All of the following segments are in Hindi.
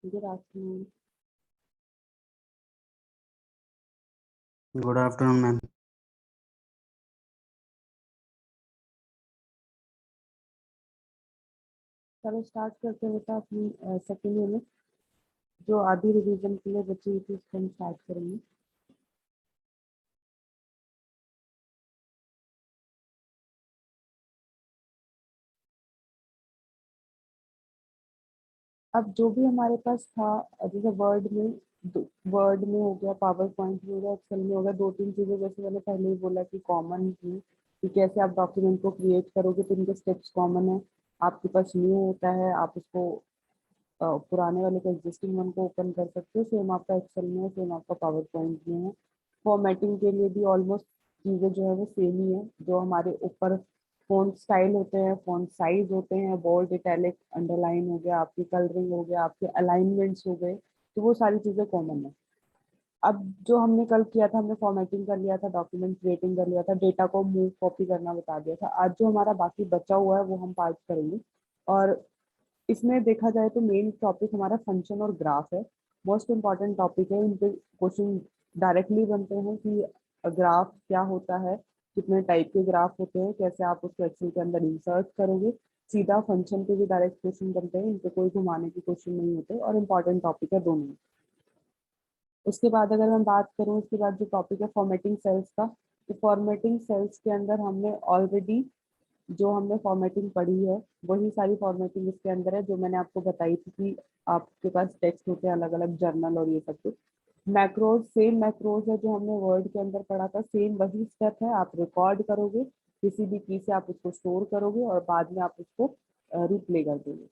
Good afternoon. Good afternoon ma'am. चलो स्टार्ट करते हैं बेटा अपनी सेकेंड यूनिट जो आधी रिवीजन के लिए बची हुई थी उसको हम स्टार्ट करेंगे। अब जो भी हमारे पास था जैसे वर्ड में हो गया, पावर पॉइंट में हो गया, एक्सेल में हो गया, दो तीन चीजें जैसे मैंने पहले ही बोला कि कॉमन थी कि कैसे आप डॉक्यूमेंट को क्रिएट करोगे तो इनके स्टेप्स कॉमन है। आपके पास न्यू होता है, आप उसको पुराने वाले को एग्जिस्टिंग वन को ओपन कर सकते हो। सेम आपका एक्सेल में है, सेम आपका पावर पॉइंट में है। फॉर्मेटिंग के लिए भी ऑलमोस्ट चीज़ें जो है वो सेम ही है। जो हमारे ऊपर फॉन्ट स्टाइल होते हैं, फॉन्ट साइज होते हैं, बोल्ड, इटैलिक, अंडरलाइन हो गया, आपकी कलरिंग हो गया, आपके अलाइनमेंट्स हो गए, तो वो सारी चीज़ें कॉमन है। अब जो हमने कल किया था, हमने फॉर्मेटिंग कर लिया था, डॉक्यूमेंट क्रिएटिंग कर लिया था, डेटा को मूव कॉपी करना बता दिया था। आज जो हमारा बाकी बचा हुआ है वो हम पार्ट करेंगे। और इसमें देखा जाए तो मेन टॉपिक हमारा फंक्शन और ग्राफ है। मोस्ट इम्पॉर्टेंट टॉपिक है। इन पे क्वेश्चन डायरेक्टली बनते हैं कि ग्राफ क्या होता है, कितने टाइप के ग्राफ होते हैं, कैसे आप उसको एक्सेल के अंदर इंसर्ट करोगे। सीधा फंक्शन पे भी डायरेक्ट क्वेश्चन बनते हैं, इन पे कोई घुमाने की क्वेश्चन नहीं होते और इम्पॉर्टेंट टॉपिक है दोनों। उसके बाद अगर मैं बात करूँ, उसके बाद जो टॉपिक है फॉर्मेटिंग सेल्स का, तो फॉर्मेटिंग सेल्स के अंदर हमने ऑलरेडी जो हमने फॉर्मेटिंग पढ़ी है वही सारी फॉर्मेटिंग इसके अंदर है जो मैंने आपको बताई थी कि आपके पास टेक्स्ट होते हैं अलग अलग, जर्नल और ये सब कुछ। मैक्रोज सेम मैक्रोज है जो हमने वर्ड के अंदर पढ़ा था, सेम वही स्टेप है। आप रिकॉर्ड करोगे, किसी भी की से आप उसको स्टोर करोगे और बाद में आप उसको रिप्ले कर दोगे।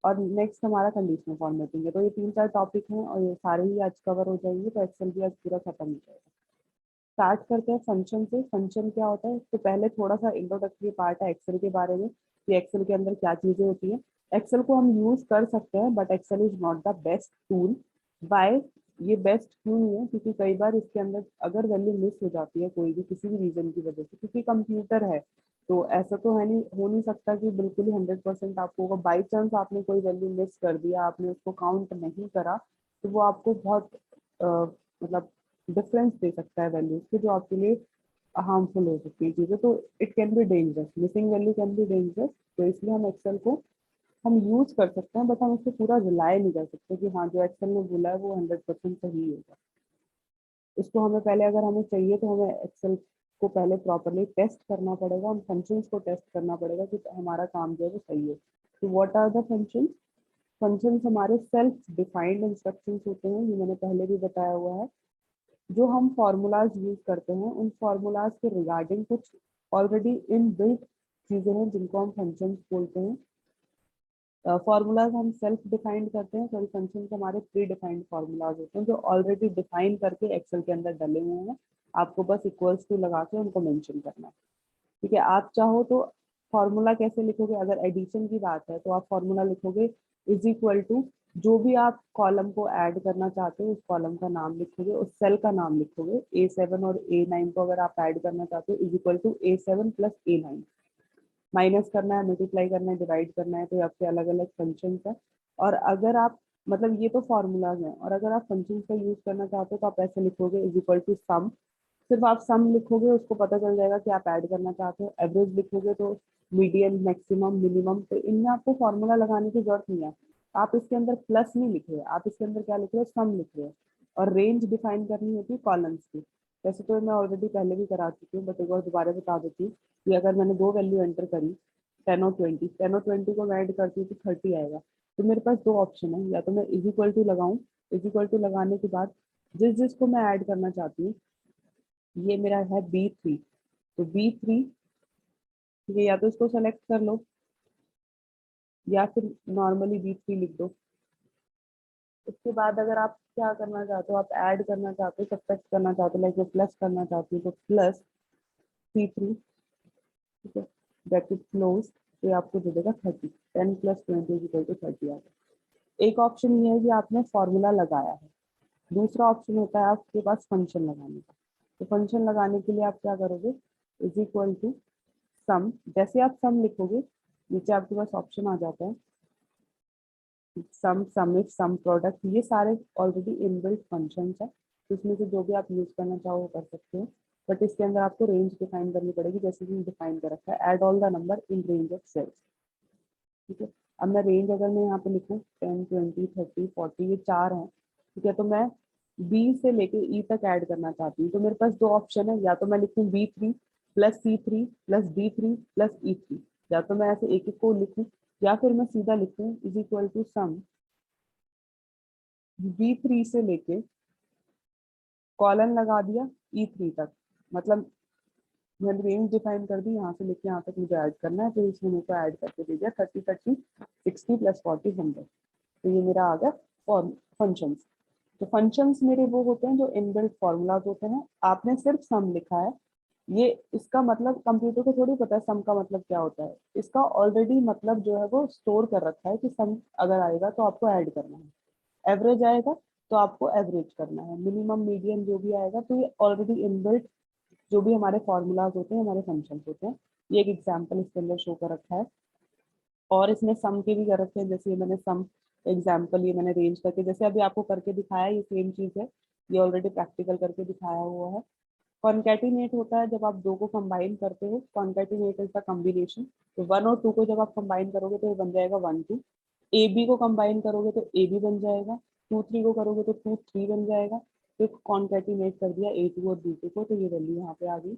और नेक्स्ट हमारा कंडीशनल फॉर्मेटिंग है। तो ये तीन चार टॉपिक हैं और ये सारे ही आज कवर हो जाएंगे, तो एक्सेल भी आज पूरा खत्म हो जाएगा। स्टार्ट करते हैं फंक्शन से। फंक्शन क्या होता है, तो पहले थोड़ा सा इंट्रोडक्टरी पार्ट है एक्सेल के बारे में कि एक्सेल के अंदर क्या चीजें होती हैं। एक्सेल को हम यूज कर सकते हैं but Excel is not the best tool. बाय ये बेस्ट क्यों नहीं है, क्योंकि कई बार इसके अंदर अगर वैल्यू मिस हो जाती है कोई भी किसी भी रीजन की वजह से, क्योंकि कंप्यूटर है तो ऐसा तो है नहीं, हो नहीं सकता कि बिल्कुल ही 100% आपको होगा। बाई चांस आपने कोई वैल्यू मिस कर दिया, आपने उसको काउंट नहीं करा, तो वो आपको बहुत मतलब डिफरेंस दे सकता है वैल्यूज के, जो आपके लिए हार्मफुल हो सकती है चीजें। तो it can be dangerous, missing value can be dangerous. तो इसलिए हम एक्सेल को हम यूज कर सकते हैं बट हम उसको पूरा रिलाय नहीं कर सकते कि हाँ जो एक्सेल ने बोला है वो 100% सही होगा। इसको हमें पहले, अगर हमें चाहिए तो हमें एक्सेल को पहले प्रॉपरली टेस्ट करना पड़ेगा, हम फंक्शंस को टेस्ट करना पड़ेगा कि हमारा काम जो है वो सही है। तो what are the functions? Functions हमारे सेल्फ डिफाइंड इंस्ट्रक्शंस होते हैं, ये मैंने पहले भी बताया हुआ है। जो हम फार्मूलाज यूज करते हैं उन फार्मूलाज के रिगार्डिंग कुछ ऑलरेडी इन बिल्ट चीजें हैं जिनको हम फंक्शंस बोलते हैं। फार्मूलाज हम सेल्फ डिफाइंड करते हैं, सॉरी फंक्शन हमारे प्री डिफाइंड फार्मूलाज होते हैं जो ऑलरेडी डिफाइन करके एक्सेल के अंदर डले हुए हैं। आपको बस इक्वल्स टू लगा के उनको मेंशन करना है। ठीक है, आप चाहो तो फॉर्मूला कैसे लिखोगे, अगर एडिशन की बात है तो आप फॉर्मूला लिखोगे इज इक्वल टू, जो भी आप कॉलम को ऐड करना चाहते हो उस कॉलम का नाम लिखोगे, उस सेल का नाम लिखोगे। A7 और A9 को अगर आप ऐड करना चाहते हो is equal to A7 plus A9। Minus करना है, मल्टीप्लाई करना है, डिवाइड करना है, तो आपके अलग अलग फंक्शन है। और अगर आप मतलब ये तो फॉर्मूलाज हैं, और अगर आप फंक्शन का यूज करना चाहते हो तो आप ऐसे लिखोगे इज इक्वल टू सम। सिर्फ आप सम लिखोगे, उसको पता चल जाएगा कि आप ऐड करना चाहते हो। एवरेज लिखोगे तो मीडियन, मैक्सिमम, मिनिमम, तो इनमें आपको फॉर्मूला लगाने की जरूरत नहीं है। आप इसके अंदर प्लस नहीं लिख रहे, आप इसके अंदर क्या लिख रहे हो, सम लिख रहे हो। और रेंज डिफाइन करनी होती है कॉलम्स की। वैसे तो मैं ऑलरेडी पहले भी करा चुकी हूँ बट एक बार दोबारा बता देती हूँ कि अगर मैंने दो वैल्यू एंटर करी 10 और 20, 10 और 20 को मैं ऐड करती हूँ तो 30 आएगा। तो मेरे पास दो ऑप्शन है, या तो मैं इज इक्वल टू लगाऊं, इज इक्वल टू लगाने के बाद जिस जिसको मैं ऐड करना चाहती हूँ, ये मेरा है B3, तो B3, ये या तो इसको सेलेक्ट कर लो या फिर नॉर्मली B3 लिख दो। उसके बाद अगर आप क्या करना चाहते हो, आप ऐड करना चाहते हो, सब्ट्रैक्ट करना चाहते हो, लाइक मैं प्लस करना चाहती हूँ तो प्लस C3, ठीक है, ब्रैकेट क्लोज, तो ये आपको दे देगा 30। 10 प्लस 20 इज इक्वल टू 30 आ गया। एक ऑप्शन ये है कि आपने फॉर्मूला लगाया है। दूसरा ऑप्शन होता है आपके पास फंक्शन लगाने का। तो फंक्शन लगाने के लिए आप क्या करोगे, इज इक्वल टू सम। जैसे आप सम लिखोगे नीचे आपके पास ऑप्शन आ जाता है, सम, समिट, सम प्रोडक्ट, ये सारे ऑलरेडी इनबिल्ट फंक्शंस है, तो इसमें से जो भी आप यूज करना चाहो वो कर सकते हो। बट इसके अंदर आपको रेंज डिफाइन करनी पड़ेगी, जैसे कि डिफाइन कर रखा है, add all the number in range of cells. ठीक है, अब मैं रेंज अगर मैं यहाँ पे लिखूँ 10, 20, 30, 40, ये चार हैं, ठीक है, तो मैं बी से लेके ई तक ऐड करना चाहती हूँ, तो मेरे पास दो ऑप्शन है, या तो मैं लिखूँ B3 plus C3 plus D3 plus E3, या तो मैं ऐसे एक एक को लिखूँ, या फिर मैं सीधा लिखूँ is equal to some B3 से लेके कॉलन लगा दिया E3 तक, मतलब मैंने रेंज डिफाइन कर दी, यहाँ से लेके यहाँ तक मुझे ऐड करना है, तो इसमें मेरे को ऐड करके दे दिया 30, 30, 60 प्लस 40, 100, तो ये मेरा आ गया फंक्शंस। तो फंक्शंस मेरे वो होते हैं जो इनबिल्ट फॉर्मूलाज होते हैं, आपने सिर्फ सम लिखा है, ये इसका मतलब कंप्यूटर को थोड़ी पता है सम का मतलब क्या होता है, इसका ऑलरेडी मतलब जो है वो स्टोर कर रखा है कि सम अगर आएगा तो आपको ऐड करना है, एवरेज आएगा तो आपको एवरेज करना है, मिनिमम मीडियम जो भी आएगा, तो ये ऑलरेडी इनबिल्ट जो भी हमारे फॉर्मूलाज होते हैं, हमारे फंक्शंस होते हैं, ये एक एग्जाम्पल इसके अंदर शो कर रखा है। और इसमें सम के भी कर रखे हैं, जैसे ये मैंने सम एग्जाम्पल, ये मैंने रेंज करके, जैसे अभी आपको करके दिखाया, ये सेम चीज है, ये ऑलरेडी प्रैक्टिकल करके दिखाया हुआ है। कॉन्कैटिनेट होता है जब आप दो को कंबाइन करते हो, कॉन्कैटिनेट इज द कॉम्बिनेशन, तो 1 और 2 को जब आप कंबाइन करोगे तो ये बन जाएगा 1 2, ए बी को कंबाइन करोगे तो ए बी बन जाएगा, 2 3 को करोगे तो 2 3 बन जाएगा, तो कॉन्कैटिनेट कर दिया ए टू और बी टू को, तो ये वैल्यू यहाँ पे आ गई।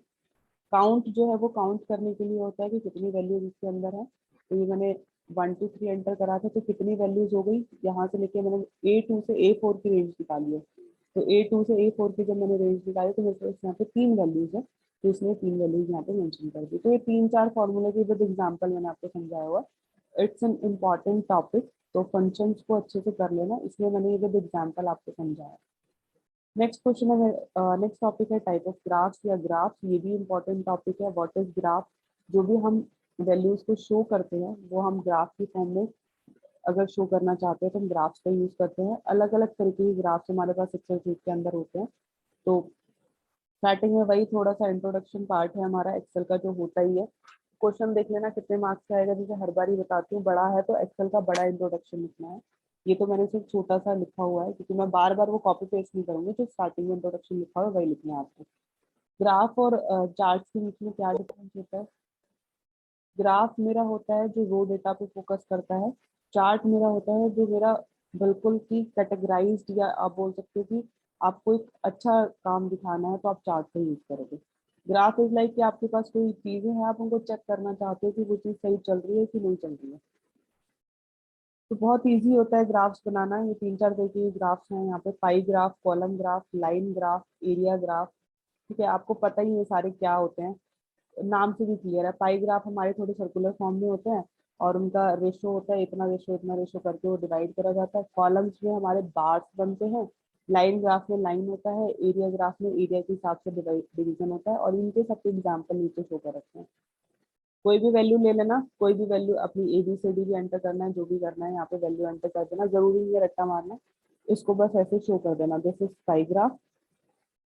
काउंट जो है वो काउंट करने के लिए होता है कि कितनी वैल्यूज इसके अंदर है, तो ये मैंने 1 2 3 एंटर करा था, तो कितनी वैल्यूज हो गई, यहाँ से लेके मैंने A2 से A4 की रेंज निकाली है, तो A2 से A4 की जब मैंने रेंज निकाली तो मेरे पास यहाँ पे 3 वैल्यूज है, तो इसने 3 वैल्यूज यहाँ पे मेंशन कर दी। तो ये 3 4 फॉर्मूले के विद एग्जांपल मैंने आपको समझाया हुआ, इट्स एन इम्पॉर्टेंट टॉपिक, तो फंक्शंस को अच्छे से कर लेना, इसलिए मैंने ये विद एग्जांपल आपको समझाया। नेक्स्ट क्वेश्चन है, नेक्स्ट टॉपिक है टाइप ऑफ ग्राफ्स या ग्राफ्स, ये भी इंपॉर्टेंट टॉपिक है। व्हाट इज ग्राफ, जो भी हम वैल्यूज को शो करते हैं वो हम ग्राफ की फॉर्म में अगर शो करना चाहते हैं तो हम ग्राफ्स का यूज करते हैं। अलग अलग तरीके के ग्राफ्स हमारे पास एक्सेल शीट के अंदर होते हैं, तो स्टार्टिंग में वही थोड़ा सा इंट्रोडक्शन पार्ट है हमारा एक्सेल का जो होता ही है। क्वेश्चन देख लेना कितने मार्क्स का आएगा, जैसे हर बार ही बताती हूँ, बड़ा है तो एक्सेल का बड़ा इंट्रोडक्शन लिखना है, ये तो मैंने सिर्फ छोटा सा लिखा हुआ है क्योंकि मैं बार बार वो कॉपी पेस्ट नहीं करूंगी, जो स्टार्टिंग में इंट्रोडक्शन लिखा हुआ है वही लिखना है आपको। ग्राफ और चार्ट के बीच में क्या डिफरेंस होता है, ग्राफ मेरा होता है जो रो डेटा पे फोकस करता है, चार्ट मेरा होता है जो मेरा बिल्कुल की कैटेगराइज्ड, या आप बोल सकते हो कि आपको एक अच्छा काम दिखाना है तो आप चार्ट का यूज करोगे। ग्राफ इज लाइक कि आपके पास कोई चीजें हैं, आप उनको चेक करना चाहते हो कि वो चीज सही चल रही है कि नहीं चल रही है, तो बहुत इजी होता है ग्राफ्स बनाना। ये 3 4 तरीके के ग्राफ्स हैं यहाँ पे, pie graph, column graph, line graph, area graph, ठीक है, आपको पता ही ये सारे क्या होते हैं, नाम से भी क्लियर है। पाई ग्राफ हमारे थोड़े सर्कुलर फॉर्म में होते हैं और उनका रेशो होता है इतना रेशो करके वो डिवाइड करा जाता है। कॉलम्स में हमारे बार्स बनते हैं, लाइन ग्राफ में लाइन होता है, एरिया ग्राफ में एरिया के हिसाब से डिवीजन होता है, और इनके सबके एग्जाम्पल नीचे शो कर रखते हैं। कोई भी वैल्यू ले लेना, कोई भी वैल्यू अपनी ABCD भी एंटर करना है, जो भी करना है यहाँ पे वैल्यू एंटर कर देना, जरूरी नहीं है रट्टा मारना, इसको बस ऐसे शो कर देना। दिस इज पाई ग्राफ,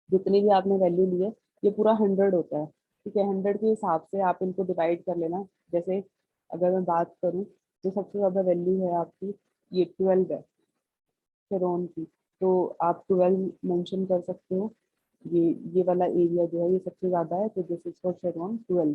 जितनी भी आपने वैल्यू ली है ये पूरा 100 होता है, ठीक है, 100 के हिसाब से आप इनको डिवाइड कर लेना। जैसे अगर मैं बात करूँ तो सबसे ज्यादा वैल्यू है आपकी ये 12 है शेरोन की, तो आप 12 मेंशन कर सकते हो। ये वाला एरिया जो है ये सबसे ज्यादा है, तो दिस इज फॉर शेरोन 12,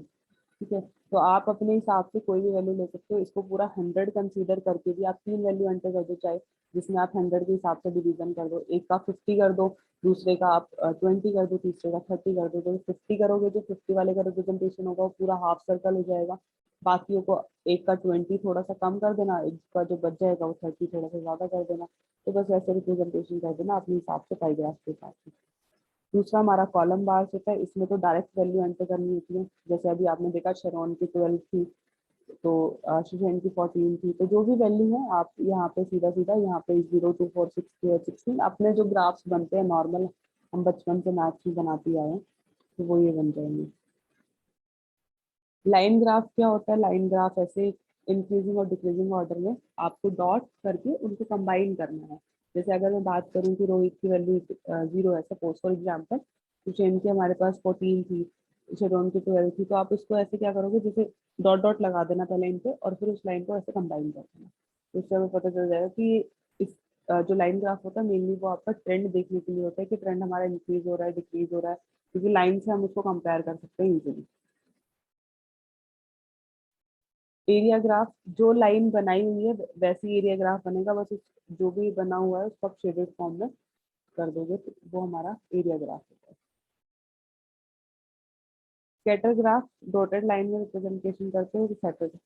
ठीक है। तो आप अपने हिसाब से कोई भी वैल्यू ले सकते हो, इसको पूरा 100 कंसीडर करके भी आप 3 वैल्यू एंटर कर दो, चाहे जिसमें आप 100 के हिसाब से डिवीजन कर दो, एक का 50 कर दो, दूसरे का आप 20 कर दो, तीसरे का 30 कर दो, तो 50 करोगे जो 50 वाले का रिप्रेजेंटेशन होगा वो पूरा हाफ सर्कल हो जाएगा। बाकियों को एक का 20 थोड़ा सा कम कर देना, एक का जो बच जाएगा वो 30 थोड़ा सा ज्यादा कर देना, तो बस ऐसे रिप्रेजेंटेशन कर देना अपने हिसाब से पाईग्राफ के हिसाब से। दूसरा हमारा कॉलम बार्स होता है, इसमें तो डायरेक्ट वैल्यू एंटर करनी होती है, जैसे अभी आपने देखा शेरोन की 12 थी, तो सुजैन की 14 थी, तो जो भी वैल्यू है आप यहाँ पे सीधा सीधा यहाँ पे 0 2 4 6 अपने जो ग्राफ्स बनते हैं नॉर्मल, हम बचपन से मैथ्स में बनाते आए हैं, तो वो ये बन जाएंगे। लाइन ग्राफ क्या होता है, लाइन ग्राफ ऐसे इंक्रीजिंग और डिक्रीजिंग ऑर्डर में आपको डॉट करके उनको कंबाइन करना है। जैसे अगर मैं बात करूँ कि रोहित की वैल्यू 0 है सपोज फॉर एग्जाम्पल, तो शेन की हमारे पास 14 थी, शेरोन की 12 थी, तो आप इसको ऐसे क्या करोगे, जैसे डॉट डॉट लगा देना पहले इन पे और फिर उस लाइन को ऐसे कंबाइन कर देना। तो इससे हमें पता चल जाएगा कि इस जो लाइन ग्राफ होता है मेनली वो आपका ट्रेंड देखने के लिए होता है कि ट्रेंड हमारा इंक्रीज हो रहा है डिक्रीज हो रहा है, क्योंकि लाइन से हम उसको कंपेयर कर सकते हैं इजीली। एरिया ग्राफ, जो लाइन बनाई हुई है वैसी एरिया ग्राफ बनेगा, बस जो भी बना हुआ है उसको आप शेडेड फॉर्म में कर दोगे तो वो हमारा एरिया ग्राफ होता है। स्कैटर ग्राफ डॉटेड लाइन में रिप्रेजेंटेशन करते हैं स्कैटर।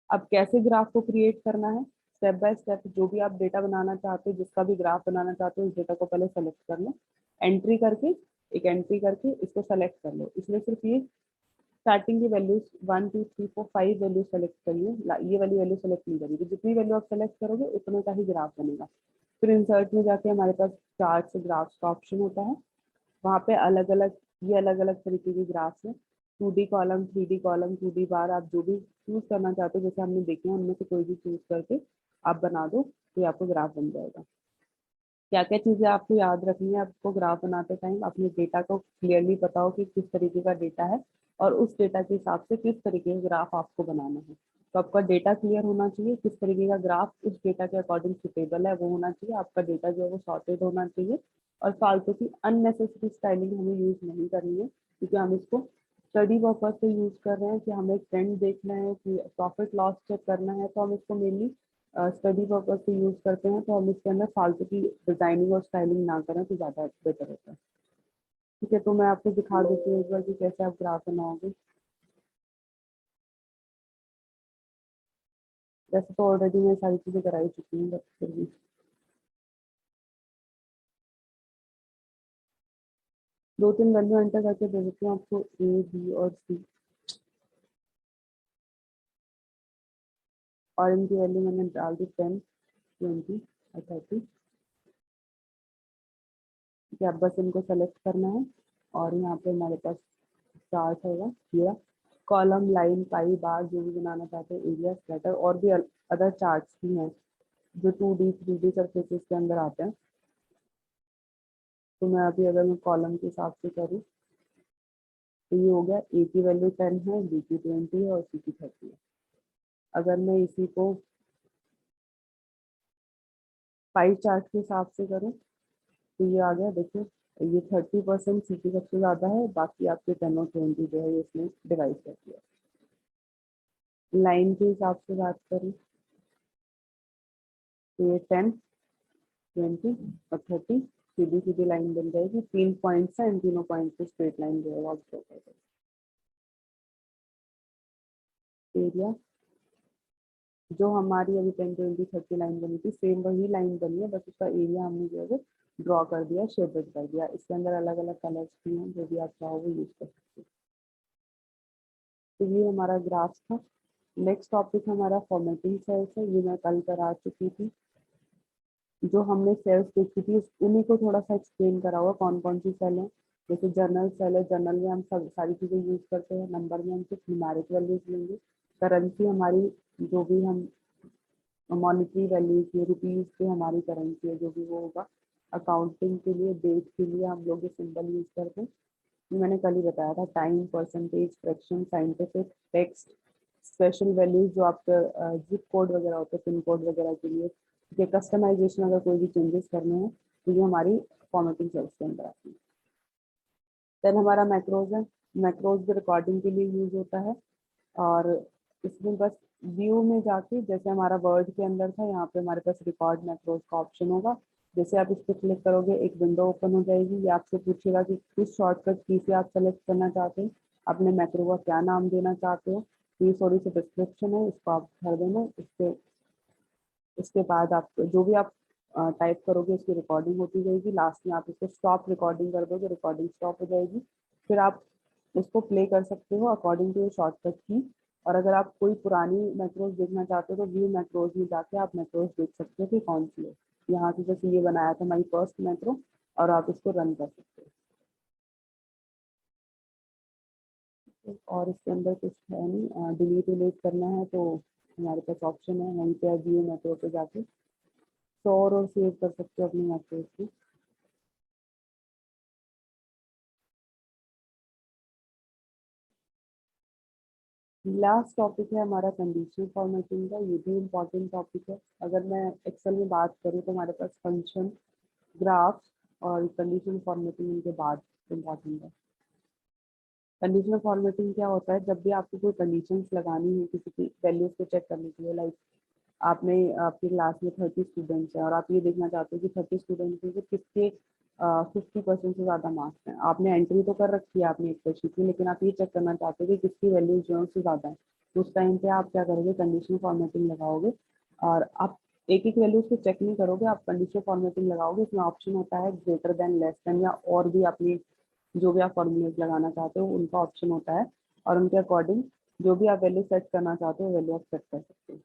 अब कैसे ग्राफ को क्रिएट करना है, स्टेप बाय स्टेप, जो भी आप डेटा बनाना चाहते हो, जिसका भी ग्राफ बनाना चाहते हो, उस डेटा को पहले सेलेक्ट कर लो, एंट्री करके, एक एंट्री करके इसको सेलेक्ट कर लो। इसमें सिर्फ ये स्टार्टिंग की वैल्यूज 1 2 3 4 5 वैल्यू सेलेक्ट करिए, ये वाली वैल्यू सेलेक्ट नहीं करिए, जितनी वैल्यू आप सेलेक्ट करोगे उतने का ही ग्राफ बनेगा। फिर इंसर्ट में जाके हमारे पास चार्ट से ग्राफ्स का ऑप्शन होता है, वहाँ पे अलग अलग, ये अलग अलग तरीके के ग्राफ्स हैं, 2D column, 3D column, 2D बार, आप जो भी चूज करना चाहते हो, जैसे हमने देखे हैं उनमें से कोई भी चूज करके आप बना दो तो ये आपको ग्राफ बन जाएगा। क्या क्या चीजें आपको याद रखनी है आपको ग्राफ बनाते टाइम, अपने डेटा को क्लियरली पता हो कि किस तरीके का डेटा है और उस डेटा के हिसाब से किस तरीके का ग्राफ आपको बनाना है। तो आपका डेटा क्लियर होना चाहिए, किस तरीके का ग्राफ उस डेटा के अकॉर्डिंग सुटेबल है वो होना चाहिए, आपका डेटा जो है वो सॉर्टेड होना चाहिए, और फालतू की अननेसेसरी स्टाइलिंग हमें यूज नहीं करनी है, क्योंकि हम इसको स्टडी पर्पज से यूज कर रहे हैं कि हमें ट्रेंड देखना है कि प्रॉफिट लॉस चेक करना है, तो हम इसको मेनली स्टडी पर्पज से यूज करते हैं, तो हम इसके अंदर फालतू की डिजाइनिंग और स्टाइलिंग ना करें तो ज्यादा बेटर होता है। ठीक है, तो मैं आपको दिखा देती हूँ एक बार कि कैसे आप ग्राफ बनाओगे। वैसे तो ऑलरेडी मैं सारी चीजें कराई चुकी हूँ, बट फिर भी 2 3 वैल्यू एंटर करके दे देती हूँ आपको, ए बी और सी, और इनकी वैल्यू मैंने डाल दी 10 20 और 30। ठीक है, अब बस इनको सेलेक्ट करना है, और यहाँ पे हमारे पास चार्ट होगा पूरा, कॉलम, लाइन, पाई, बार, जो भी बनाना चाहते हैं, एरिया, स्कैटर, और भी अदर चार्ट्स भी हैं जो 2D 3D सरफेसेस के अंदर आते हैं। तो मैं अभी अगर मैं कॉलम के हिसाब से करूँ तो ये हो गया, ए की वैल्यू 10 है, बी की 20 है और सी की 30 है। अगर मैं इसी को पाई चार्ट के हिसाब से करूँ तो ये आ गया, देखिए ये 30% सी की सबसे ज्यादा है, बाकी आपके 10 और 20 जो है ये इसमें डिवाइड कर दिया। लाइन के हिसाब से बात करूँ तो ये 10 20 और 30 सीधी सीधी लाइन बन जाएगी, 3 पॉइंट्स है, इन तीनों पॉइंट पे स्ट्रेट लाइन जो है वो ऑब्जर्व करेगा। एरिया जो हमारी अभी 10 20 30 लाइन बनी थी, सेम वही लाइन बनी है, बस उसका एरिया हमने जो है ड्रॉ कर दिया, शेडेड कर दिया। इसके अंदर अलग अलग कलर्स भी हैं, जो भी आप चाहो वो यूज कर सकते हो। तो ये हमारा ग्राफ था। नेक्स्ट टॉपिक हमारा फॉर्मेटिंग सेल्स है, ये मैं कल करा चुकी थी। जो हमने सेल्स देखी थी उन्हीं को थोड़ा सा एक्सप्लेन करा हुआ, कौन कौन सी सेल है। जैसे जर्नल सेल है, जर्नल में हम सब सारी चीजें यूज करते हैं, नंबर में हम सिर्फ न्यूमेरिक वैल्यूज लेंगे। करेंसी हमारी, जो भी हम मॉनिटरी वैल्यूज है, रुपीज पे हमारी करेंसी है, जो भी वो होगा। अकाउंटिंग के लिए, डेट के लिए हम लोग ये सिंबल यूज करते हैं, ये मैंने कल ही बताया था। Time, percentage, fraction, scientific, text, special values जो आपके जिप कोड वगैरह होते हैं, पिन कोड वगैरह के लिए, ये कस्टमाइजेशन अगर कोई भी चेंजेस करने हैं तो ये हमारी फॉर्मेटिंग सेल्स के अंदर आती है। देन हमारा मैक्रोज है, मैक्रोज भी रिकॉर्डिंग के लिए यूज होता है, और इसमें बस व्यू में जाके, जैसे हमारा वर्ड के अंदर था, यहाँ पे हमारे पास रिकॉर्ड मैक्रोज का ऑप्शन होगा। जैसे आप इस पर क्लिक करोगे एक विंडो ओपन हो जाएगी, ये आपसे पूछेगा कि किस शॉर्टकट की से आप सेलेक्ट करना चाहते हैं, अपने मैक्रो का क्या नाम देना चाहते हो। तो ये थोड़ी सी डिस्क्रिप्शन है, इसको आप भर देना। इसके बाद आप जो भी आप टाइप करोगे उसकी रिकॉर्डिंग होती जाएगी, लास्ट में आप इसको स्टॉप रिकॉर्डिंग कर दोगे, रिकॉर्डिंग स्टॉप हो जाएगी। फिर आप उसको प्ले कर सकते हो अकॉर्डिंग टू शॉर्टकट की। और अगर आप कोई पुरानी मैक्रोज देखना चाहते हो तो व्यू मैक्रोज में जाके आप मैक्रोज देख सकते हो कि कौन सी है। यहाँ से जैसे ये बनाया था माई फर्स्ट मैक्रो, और आप इसको रन कर सकते हो। और इसके अंदर कुछ है नहीं, डिलीट विलीट करना है तो हमारे पास ऑप्शन है, वहीं पे व्यू मैक्रो पे जाके स्टोर और सेव कर सकते हो अपनी मैक्रोज को। लास्ट टॉपिक है हमारा कंडीशनल फॉर्मेटिंग का। ये भी इम्पोर्टेंट टॉपिक है। अगर मैं एक्सेल में बात करूँ तो हमारे पास फंक्शन, ग्राफ और कंडीशनल फॉर्मेटिंग इनके बाद इम्पोर्टेंट है। कंडीशनल फॉर्मेटिंग क्या होता है, जब भी आपको कोई कंडीशंस लगानी है किसी की वैल्यूज को चेक करने के लिए, लाइक आपने आपकी क्लास में 30 स्टूडेंट्स हैं और आप ये देखना चाहते हो कि 30 स्टूडेंट्स में से किसके 50% से ज़्यादा मार्क्स हैं। आपने एंट्री तो कर रखी है आपने एक शीट में, लेकिन आप ये चेक करना चाहते हो कि किसकी वैल्यूज जो है उससे ज़्यादा है। तो उस टाइम पे आप क्या करोगे, कंडीशनल फॉर्मेटिंग लगाओगे और आप एक एक वैल्यूज को चेक नहीं करोगे, आप कंडीशनल फॉर्मेटिंग लगाओगे। इसमें ऑप्शन होता है ग्रेटर देन, लेस देन, या और भी अपनी जो भी आप फॉर्मूलेज लगाना चाहते हो उनका ऑप्शन होता है, और उनके अकॉर्डिंग जो भी आप वैल्यू सेट करना चाहते हो वैल्यू आप सेट कर सकते हो।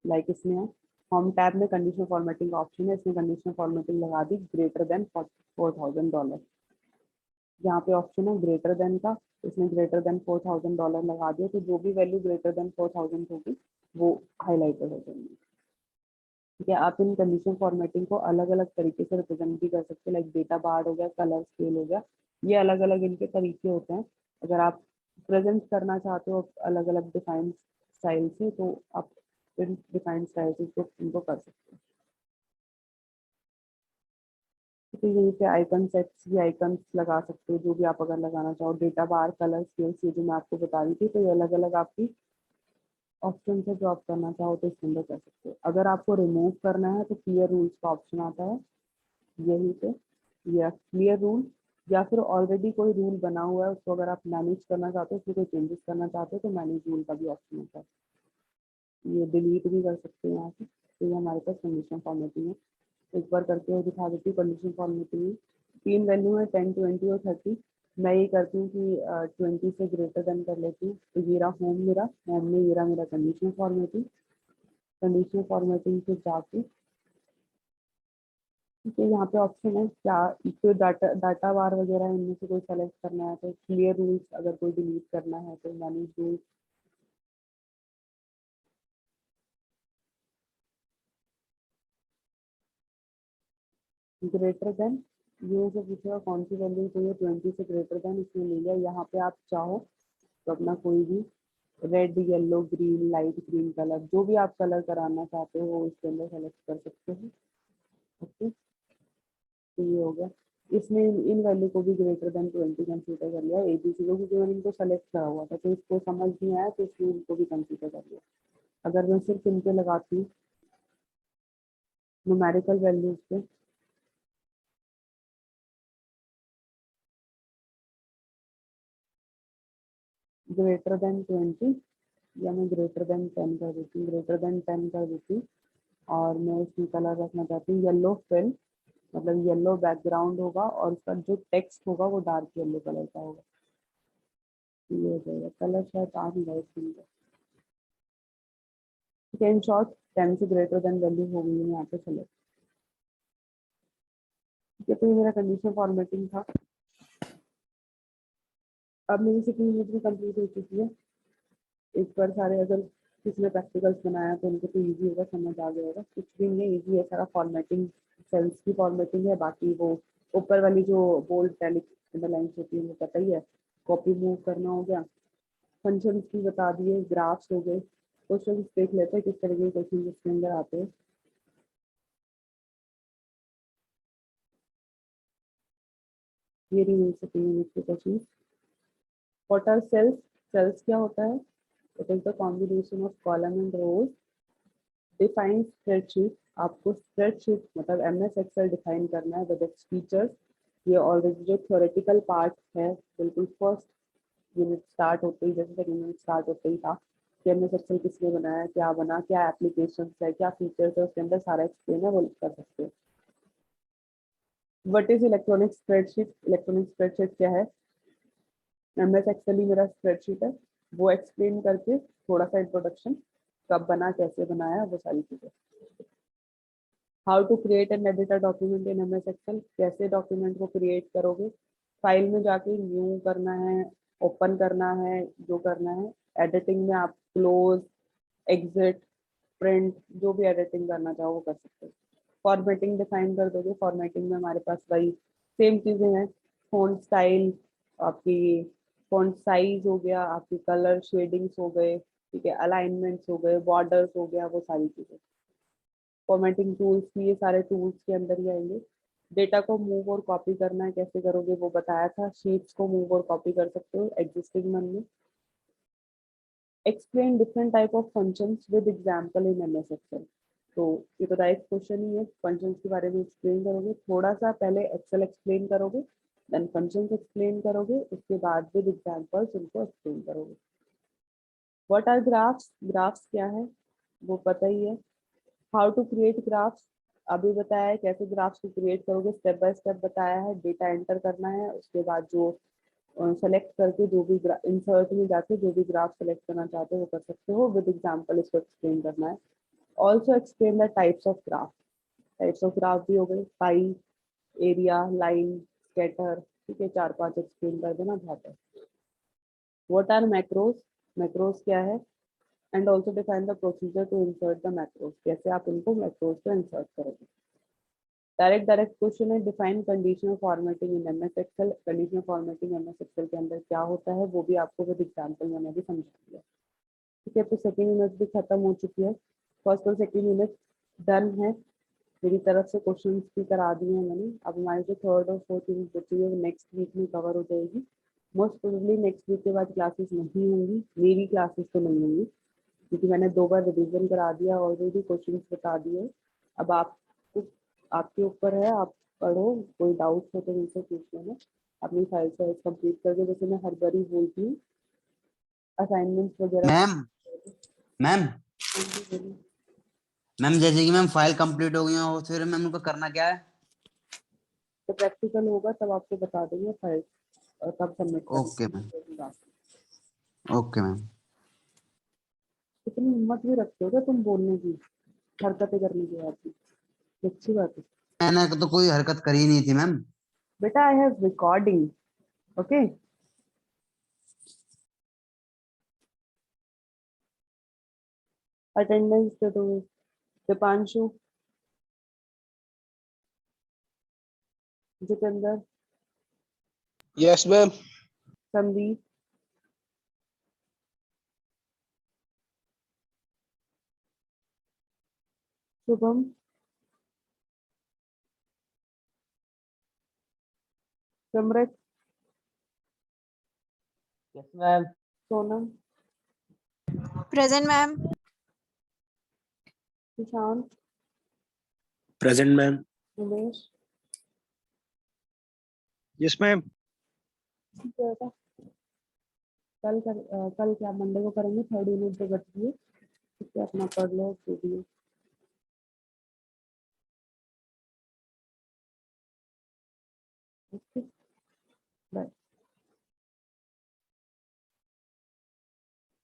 लाइक इसमें है होम टैब में कंडीशनल फॉर्मेटिंग का ऑप्शन है, इसमें कंडीशनल फॉर्मेटिंग लगा दी ग्रेटर देन $4,000। यहाँ पे ऑप्शन है ग्रेटर देन का, इसमें ग्रेटर देन $4,000 लगा दिया, तो जो भी वैल्यू ग्रेटर देन 4,000 होगी वो हाईलाइटेड हो जाएंगी। ठीक है, आप इन कंडीशनल फॉर्मेटिंग को अलग अलग तरीके से रिप्रेजेंट भी कर सकते हैं, लाइक डेटा बार हो गया, कलर स्केल हो गया, ये अलग अलग इनके तरीके होते हैं। अगर आप प्रेजेंट करना चाहते हो अलग अलग डिफाइंड स्टाइल से, तो आप इन डिफाइंड स्टाइल से इनको कर सकते हैं। तो यहीं पे आइकन सेट्स भी आइकन्स लगा सकते हो, जो भी आप अगर लगाना चाहो, डेटा बार, कलर स्केल्स, ये जो मैं आपको बता रही थी, तो ये अलग अलग आपकी ऑप्शन है जो आप करना चाहो तो इसके अंदर कर सकते हो। अगर आपको रिमूव करना है तो क्लियर रूल्स का ऑप्शन आता है यहीं पे, या क्लियर रूल, या फिर ऑलरेडी कोई रूल बना हुआ है उसको अगर आप मैनेज करना चाहते हो, उसमें कोई चेंजेस करना चाहते हो, तो मैनेज रूल का भी ऑप्शन होता है। ये डिलीट भी कर सकते हैं यहाँ से। तो ये हमारे पास कंडीशन फॉर्मेटिंग है। एक बार करके और दिखा देती हूँ कंडीशन फॉर्मेटिंग में। 3 वैल्यू है 10, 20 और 30। मैं ये करती हूँ कि 20 से ग्रेटर देन कर लेती हूँ। तो ये रहा होम, मेरा होम में ये रहा मेरा कंडीशन फॉर्मेटिंग। कंडीशन फॉर्मेटिंग से जाके ठीक है, यहाँ पे ऑप्शन है क्या, कोई डाटा बार वगैरह इनमें से कोई सेलेक्ट करना है तो क्लियर रूल्स, अगर कोई डिलीट करना है तो मैनेज रूल्स। ग्रेटर देन, ये से पूछेगा कौन सी वैल्यू चाहिए, 20 से ग्रेटर देन, इसमें ले लिया। यहाँ पे आप चाहो तो अपना कोई भी red, yellow, green, light green colour, जो भी आप कलर कराना चाहते हो वो इसके अंदर सेलेक्ट कर सकते हो। ओके, तो ये हो गया। इसमें इन वैल्यू को भी ग्रेटर देन 20 कंसीडर कर लिया, एबीसी को, क्योंकि मैंने इनको सेलेक्ट करा हुआ था, तो इसको समझ नहीं आया तो इसलिए इनको भी कंसीडर कर लिया। अगर मैं सिर्फ इन पे लगाती हूँ न्यूमेरिकल वैल्यूज पे, ग्रेटर देन 20, या मैं ग्रेटर देन 10 कर देती हूँ, ग्रेटर देन 10 कर देती हूँ। और मैं इसमें कलर रखना चाहती हूँ येलो फिल, मतलब येलो बैकग्राउंड होगा और उसका जो टेक्स्ट होगा वो डार्क येलो कलर का होगा। ये हो जाएगा, कलर शायद आ नहीं रहा है इसके अंदर। ठीक है, इन शॉर्ट 10 से ग्रेटर देन वैल्यू हो गई है यहाँ पे सेलेक्ट। ठीक है, तो ये मेरा कंडीशन फॉर्मेटिंग था। अब मेरी सेकंड यूनिट भी कंप्लीट हो चुकी है। एक बार सारे अगर किसी ने प्रैक्टिकल्स बनाया तो उनको तो ईजी होगा, समझ आ गया होगा। कुछ भी नहीं है, ईजी है सारा। फॉर्मेटिंग, सेल्स की फॉर्मेटिंग है, बाकी वो ऊपर वाली जो बोल्ड टैलिक अंडरलाइंस होती है वो पता ही है। कॉपी मूव करना हो गया, फंक्शन भी बता दिए, ग्राफ्स हो गए। क्वेश्चन देख लेते हैं किस तरह के क्वेश्चन इसके अंदर आते हैं। ये रही मेरी सेकंड यूनिट के question. What are cells? Cells क्या होता है? It is the combination of column and rows. Define spreadsheet, आपको स्प्रेडशीट मतलब एमएस एक्सेल डिफाइन करना है विद इट्स फीचर्स। ये ऑलरेडी जो थ्योरेटिकल पार्ट है, बिल्कुल फर्स्ट यूनिट स्टार्ट होते ही, जैसे सेकंड यूनिट स्टार्ट होते ही था कि एमएस एक्सेल किसने बनाया, क्या बना, क्या एप्लीकेशन है, क्या फीचर्स है, उसके अंदर सारा एक्सप्लेन है, वो कर सकते हैं। What is electronic spreadsheet? Electronic spreadsheet क्या है? एमएस एक्सेल ही मेरा स्प्रेडशीट है, वो एक्सप्लेन करके थोड़ा सा इंट्रोडक्शन, कब बना, कैसे बनाया, वो सारी चीजें। How to create and edit a document in MS Excel, कैसे डॉक्यूमेंट को क्रिएट करोगे, फाइल में जाके न्यू करना है, ओपन करना है, जो करना है। एडिटिंग में आप क्लोज, एग्जिट, प्रिंट, जो भी एडिटिंग करना चाहो वो कर सकते हो। फॉर्मेटिंग डिफाइन कर दोगे, फॉर्मेटिंग में हमारे पास वही सेम चीजें हैं, फोन स्टाइल, आपकी फॉन्ट साइज हो गया, आपके कलर शेडिंग्स हो गए, ठीक है, अलाइनमेंट्स हो गए, बॉर्डर्स हो गया, वो सारी चीजें। फॉर्मेटिंग टूल्स भी ये सारे टूल्स के अंदर ही आएंगे। डेटा को मूव और कॉपी करना है, कैसे करोगे वो बताया था। शीट्स को मूव और कॉपी कर सकते हो एग्जिस्टिंग वन में। Explain different type of functions with example in MS Excel. तो ये तो डायरेक्ट क्वेश्चन ही है, फंक्शंस के बारे में एक्सप्लेन करोगे, थोड़ा सा पहले एक्सेल एक्सप्लेन करोगे, देन फंक्शंस एक्सप्लेन करोगे, उसके बाद विद एग्जांपल्स उनको एक्सप्लेन करोगे। व्हाट आर ग्राफ्स, ग्राफ्स क्या है वो पता ही है। हाउ टू क्रिएट ग्राफ्स अभी बताया है, कैसे ग्राफ्स को क्रिएट करोगे स्टेप बाय स्टेप बताया है। डेटा एंटर करना है, उसके बाद जो सेलेक्ट करके जो भी इंसर्ट में जाके जो भी ग्राफ सेलेक्ट करना चाहते हो वो कर सकते हो। विद एग्जांपल इसको एक्सप्लेन करना है। Also explain the types of graph. Types of graph भी हो गए, पाई, एरिया, लाइन, स्कैटर, ठीक है, 4-5 एक्सप्लेन कर देना बहुत है। व्हाट आर मैक्रोज, मैक्रोज क्या है, and also define the procedure to insert the macros, कैसे आप इनको मैक्रोज को इंसर्ट करोगे। डायरेक्ट क्वेश्चन है, define conditional formatting in MS Excel. Conditional formatting MS Excel के अंदर क्या होता है वो भी आपको विद एग्जांपल मैंने भी समझा दिया। ठीक है, तो सेकंड यूनिट भी खत्म हो चुकी है। फर्स्ट और सेकंड यूनिट डन है, मेरी तरफ से क्वेश्चंस भी करा दिए हैं मैंने। अब हमारी जो थर्ड और फोर्थ यूनिट बची है वो नेक्स्ट वीक में कवर हो जाएगी। मोस्ट प्रोबेबली नेक्स्ट वीक के बाद क्लासेस नहीं होंगी, मेरी क्लासेस तो नहीं होंगी, क्योंकि मैंने 2 बार रिवीजन करा दिया, ऑलरेडी क्वेश्चंस बता दिए। अब आपको, आपके ऊपर है, आप पढ़ो, कोई डाउट हो तो मुझसे पूछ लेना। अपनी फाइल साइज कंप्लीट करके, जैसे मैं हर बार ही बोलती हूँ, असाइनमेंट्स वगैरह। मैम मैम मैम जैसे कि मैम फाइल कंप्लीट हो गई है और फिर मैम उनको करना क्या है? तो प्रैक्टिकल होगा तब आपको बता देंगे फाइल, तब सबमिट ओके मैम, करना। Okay ma'am. इतनी हिम्मत भी रखते हो क्या तुम बोलने की, हरकतें करने की आती, अच्छी बात है। मैंने तो कोई हरकत करी नहीं थी मैम। बेटा I have recording, okay. Attendance दे दो। Deepanshu, Jitendra, yes ma'am. Sandeep, Shubham, Samrit, yes ma'am. Sonam, present ma'am. Sushant, present ma'am. Umesh. Yes ma'am. ठीक है बेटा, कल क्या मंडे को करेंगे, थर्ड यूनिट जो बची है, ठीक है, अपना पढ़ लो जो भी है।